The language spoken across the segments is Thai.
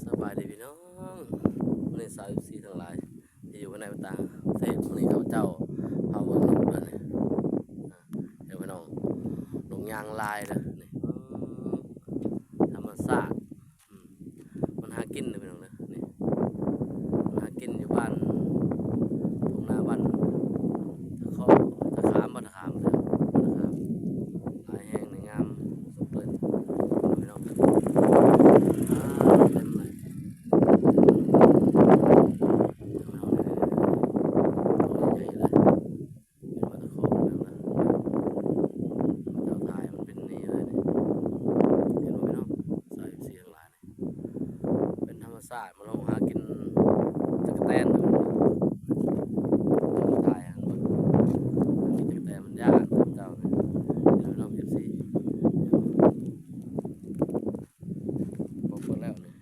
สบายดีพี่น้องวันนี้34ทั้งหลายที่อยู่ในต่างประเทศวันนี้เขาเจ้าเฮาเบิ่งนกเลยนี่เดี๋ยวพี่น้องลงยางลายเลยนี่ธรรมชาติมันหากินเลยพี่น้องเลยนี่มันหากินอยู่บ้านทุ่งนาบ้านตะขามตะขามหลายแห่งในงามสุดเลยพี่น้องเต็มเลยสาดมาลงหากินตะกแตนถ่ายกินตะกแตนมันยากเจ้าเนี่ยเดี๋ยวน้อง14บอกแล้วเนี่ย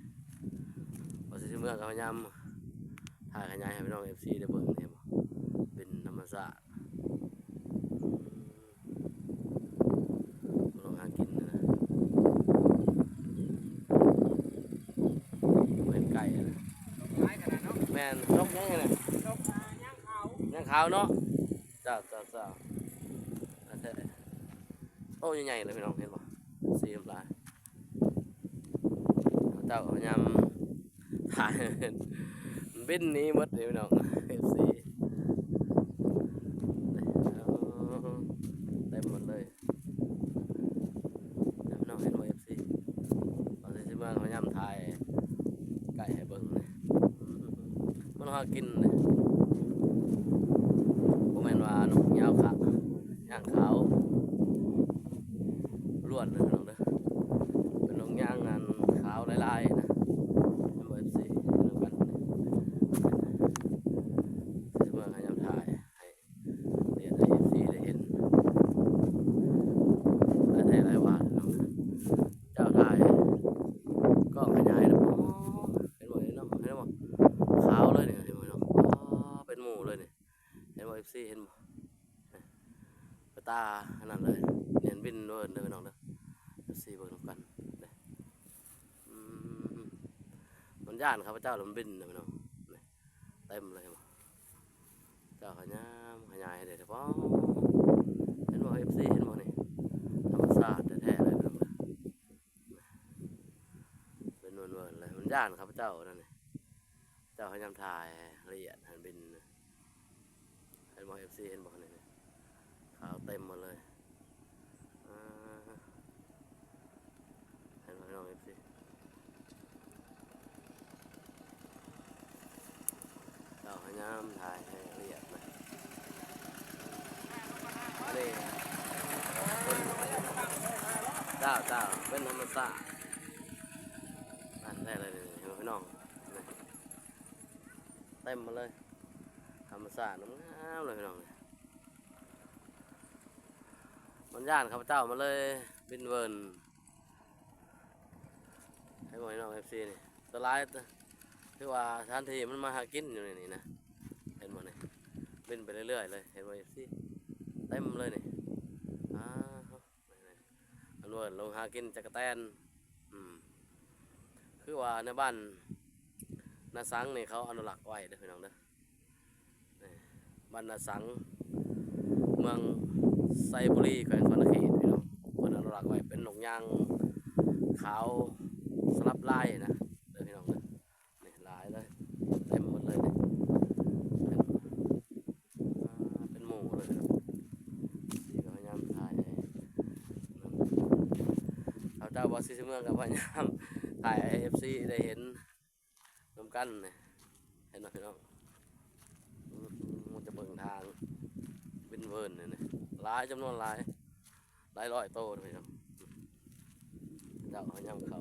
พอสิเมื่อกับพยายามถ่ายขยายให้พี่น้องFCได้เบิ่งเนี่ยเป็นธรรมชาติมาลงหากินนะเป็นไก่นะแม่นนกยังไงเนี่ยย่างขาวเนาะจ้าโอ้ใหญ่ๆเลยพี่น้องเห็นป่ะสีน้ำลายเจ้าพยายามถ่ายบินนี้หมดเลยพี่น้องFCเต็มหมดเลยพี่น้องเห็นป่ะFCตอนที่มาพยายามถ่ายไก่ให้เบิ่งเลยมันหากินเลยผมเห็นว่านกยาวขาย่างขาวล้วนเลยพี่น้องเด้อเป็นนกย่างงานขาวลายๆนะเป็นแบบสีน้ำกันที่เมื่อพยายามถ่ายให้เรียนให้FCได้เห็นได้แท้หลายว่าน้องเจ้าถ่ายก็ขยายนะเป็นหมดเลยเนาะเห็นไหมขาวเลยเนี่ยเห็นไหมเนาะเป็นหมูเลยเนี่ยเห็นไหมFCเห็นไหมตาขนาดเลยเนียนบินด้วยเด้อน้องเด้อFCเบิ่งนำกันเด้มันย่านครับเจ้าลมบินนะพี่น้องเต็มเลยมั้งเจ้าขยายให้ได้เฉพาะเห็นบ่ FC เห็นบ่นี่ธรรมชาติแท้ๆเลยพี่น้องเป็นเวิร์นเลยมันย่านครับเจ้านั่นนี่เจ้าพยายามถ่ายละเอียดหันบินเห็นบ่ FC เห็นบ่นี่ขาวเต็มหมดเลยเห็นไหมน้อง FC เราพยายามถ่ายให้ละเอียดนะนี่เจ้าเป็นธรรมชาตินั่นแท้เลยเห็นไหมพี่น้องเต็มมาเลยธรรมชาติงามเลยพี่น้องมันย่านข้าพเจ้ามาเลยบินเวิร์นให้หมดน้อง FC นี่สไลด์ที่ว่าทันทีมันมาหากินอยู่ในนี้นะเห็นหมดนี่บินไปเรื่อยๆเลยเห็นไหม FC เต็มเลยนี่อันเวิร์นลงหากินจักรแตนคือว่าในบ้านนาสังนี่เขาอนุรักษ์ไว้เด้อพี่น้องเด้อบ้านนาสังเมืองไซบุรีแขวงศรีนครินทร์พี่น้องคนอนุรักษ์ไว้เป็นนกยางขาวสลับลายนะเด้อพี่น้องเด้อนี่ลายเลยเต็มหมดเลยเป็นหมู่เลยสีก็พยายามถ่ายเขาเจ้าบอสซีเมืองกับพยายามถ่ายให้FCได้เห็นรวมกันเนี่ยเห็นไหมพี่น้องมันจะเบิ่งทางบินเวิร์นเนี่ยหลายจำนวนหลายร้อยโตเลยเนาะเจ้าเขาย่ำเขา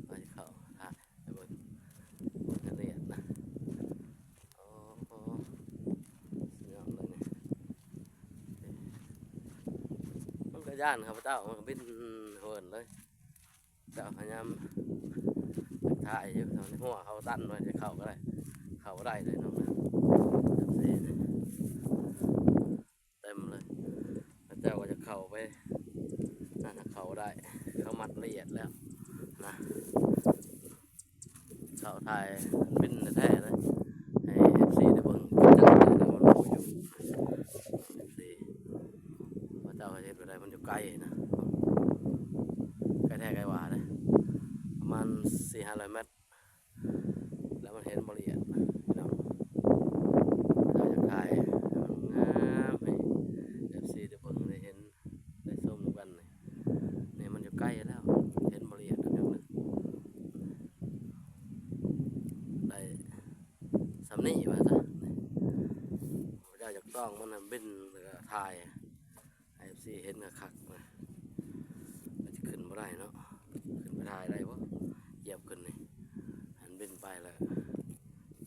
ไปเขาถ่ายไปเบิ่งละเอียดนะโอ้โหสุดยอดเลยเนี่ยมันก็ย่านครับเจ้ามันก็บินเวิร์นเลยเจ้าเขาย่ำถ่ายอยู่ตอนนี้หัวเขาตันไว้จะเข้าก็ได้เข้าได้เลยน้องนะเต็มเลยเจ้าก็จะเข้าไปนั่นเข้าได้เขามัดละเอียดแล้วนะ ถ่ายเป็นแท้ๆเลยให้ FC ได้เบิ่งจังๆนะว่าเราอยู่ FC ว่าเจ้าเฮ็ดบ่ได้มันอยู่ไกลนะไกลแท้ไกลหว่าเลยประมาณ 400-500 เมตรแล้วมันเห็นบ่ละเอียดพี่น้องถ้าอยากถ่ายให้มันงามให้ FC ได้เบิ่งได้เห็นได้ชมนำกันนี่มันอยู่ใกล้แล้วเห็นบ่ละเอียดนะพี่น้องนะได้สำนี้ว่าซะพระเจ้าอยากต้องมันน่ะบินแล้วก็ถ่ายให้ FC เห็นคักๆนะมันจะขึ้นบ่ได้เนาะขึ้นไปถ่ายได้บ่เหยียบขึ้นนี่หันบินไปแล้ว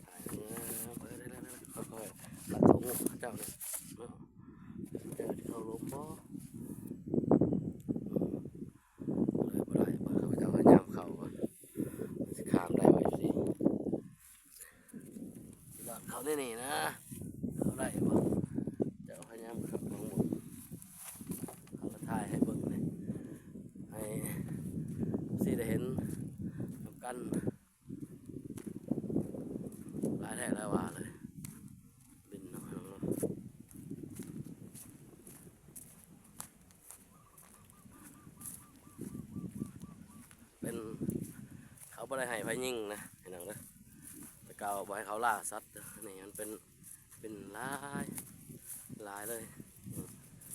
ถ่ายงามได้ๆค่อยๆลัดเขางูเจ้านี่เนาะเจ้าสิเข้าล้มบ่เลยบ่ได้บ่เขาเจ้าพยายามเข้าก่อนสิข้ามได้ไว้สิหลอดเขานี่นะเขาได้บ่เจ้าพยายามเข้าของบ่เขาก็ถ่ายให้เบิ่งนี่ให้สิได้เห็นนำกันหลายแท้หลายว่าเลยบินเนาะเป็นเขาบ่ได้ให้ไผยิงนะพี่น้องเด้อแต่เก่าบ่ให้เขาล่าสัตว์เด้อนี่มันเป็นหลายเลย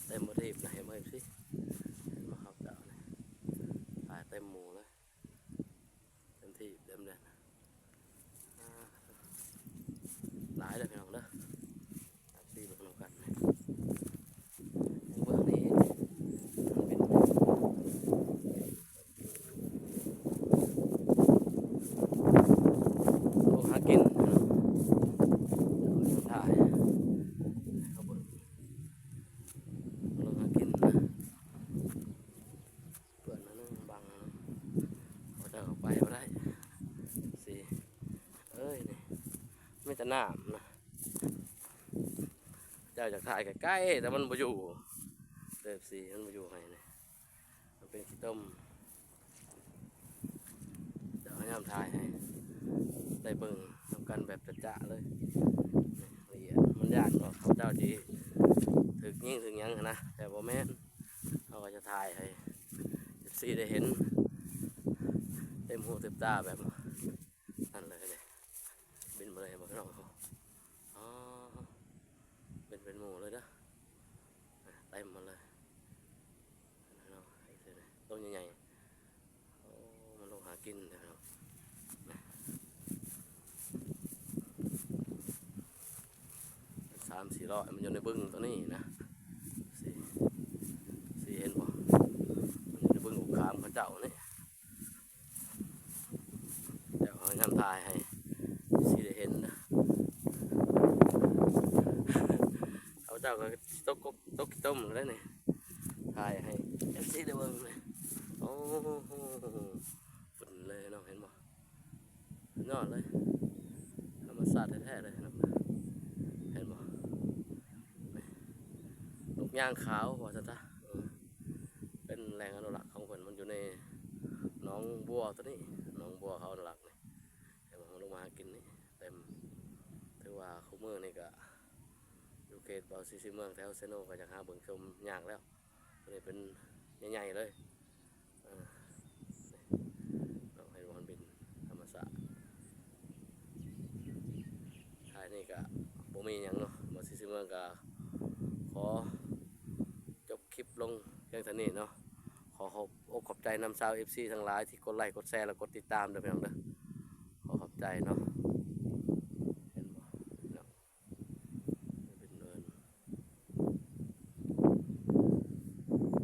เต็มบ่ทีบนะเห็นบ่สิเห็นบ่ครับเจ้านี่หลายเต็มหมู่เลยเต็มที่เต็มเด่นหลายเลยพี่น้องเด้อตีเบิ่งนำกันนี่เบื้องนี้มันเป็นพวกหากินเนาะถ่ายเขาเบิ่งลงหากินนะเพื่อนนั่นนึงบังเขาจะเข้าไปบ่ได้สิเอ้ยนี่ไม่จะน้ำนะเจ้าอยากถ่ายใกล้ๆแต่มันบ่อยู่เด้อสิมันบ่อยู่ให้นี่มันเป็นขี้ต้มเจ้าพยายามถ่ายให้ได้เบิ่งทำกันแบบจะๆเลยละเอียดมันยากเนาะเขาเจ้าจีถึกยิ่งถึงยังนะแต่บ่แม่นเขาก็จะถ่ายให้ FC ได้เห็นเต็มหูเต็มตาแบบนั่นเลยเนี่ยบินมาเลยบอกน้องเขาอ๋อเป็นหมูเลยนะเต็มมาเลยน้องต้นใหญ่ๆโอ้มันลงหากินเลยครับ3-400มันอยู่ในบึงตัวนี้นะสี่เห็นป่ะมันอยู่ในบึงอุกขามเขาเจ้านี่เดี๋ยวเขานำถ่ายให้สีได้เห็นนะเขาเจ้าก็ตกต้มเลยนี่ถ่ายให้สีได้เบิ่งเลยโอ้ฝุ่นเลยน้องเห็นป่ะยอดเลยธรรมชาติแท้ๆเลยนะเห็นป่ะนกย่างขาวว่าจะเป็นแหล่งอนุรักษ์ของเพิ่นมันอยู่ในหนองบัวตัวนี้หนองบัวเขาอนุรักษ์นี่เห็นบ่ลงมาหากินนี่เต็มถือว่าคู่มือนี่ก็อยู่เขตเบาซีเมืองแถวเซโนก็จะหาเบิ่งชมยากแล้วตัวนี้เป็นใหญ่ๆเลยเราให้วันบินธรรมศาสตร์ท้ายนี่ก็บ่มีหยังเนาะเบาซีเมืองก็ขอจบคลิปลงเพียงเท่านี้เนาะขอบใจนำชาว FC ทั้งหลายที่กดไลค์กดแชร์และกดติดตามด้วยพี่น้องเด้อขอบใจเนาะ